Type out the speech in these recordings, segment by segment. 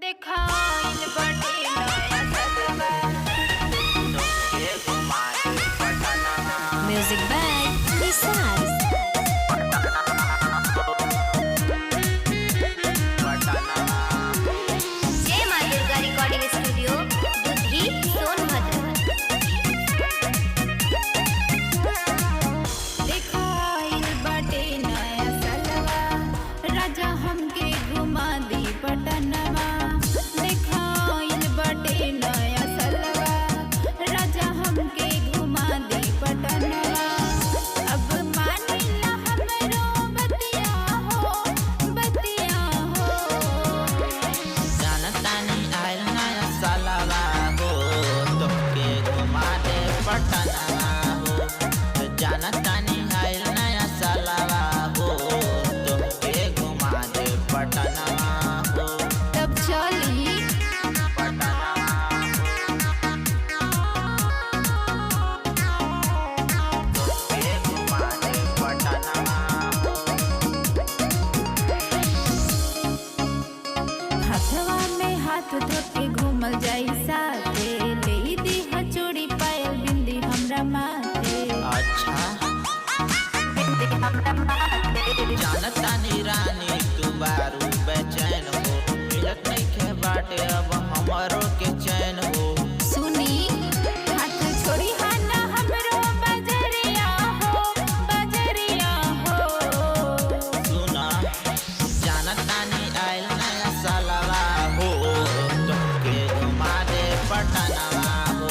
देखाइल बाटे नया सलवा तोके घुमा दे पटनवा Music by Nisar. जय मां दुर्गा रिकॉर्डिंग स्टूडियो दुधही सोनभद्र। देखाइल बाटे नया सलवा राजा हमके घुमा दी पटनवा। देखाइल बाटे नया सलवा राजा हमके घुमा दी पटनवा। अब मानिला हमरो बतिया हो जानतानी आइल नया सालवा हो तोके घुमा दे पटनवा हो। जानतानी आइल नया सालवा हो तोके घुमा दे पटनवा हो। तब चली पटनवा तोके घुमा दे पटनवा हो। हाथवा में हाथ धोके घूमल जाई साथे। ले दी चूड़ी पायल बिंदी हमरा माथे। अच्छा बिंदी हमरा माथे। जानतानी रानी तू बारू बेचैन हो। मिलत नइखे बाटे अब हमरो के चैन हो। सुनी हाथ छोड़ी हाना हमरो बजरिया हो बजरिया हो। सुना जानतानी आइल नया सालवा हो तोके घुमा दे पटनवा हो।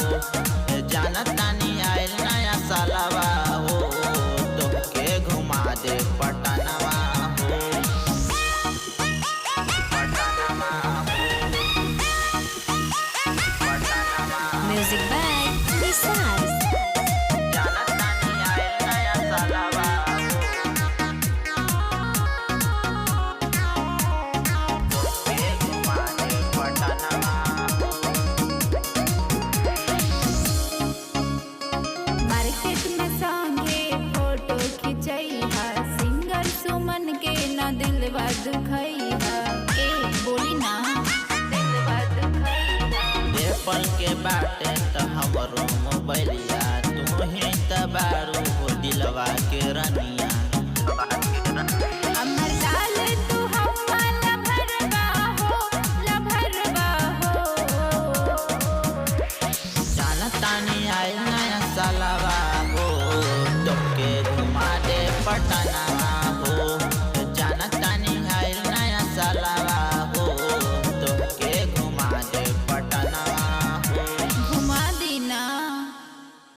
जानतानी आइल नया सालवा हो तोके घुमा दे पटनवा हो। पटनवा हो। पटनवा Music by Nisar. जानतानी आइल नया सालवा हो तोके घुमा दे पटनवा हो। मार्केट में संगे फोटो खिंचैहा। सिंगर सुमन के ना दिलवा दुखैहा। ए बोली ना दिलवा दुखैहा। एप्पल के बाटे त हमरो मोबाइलिया तू ही त बारू हो दिलवा के रनिया।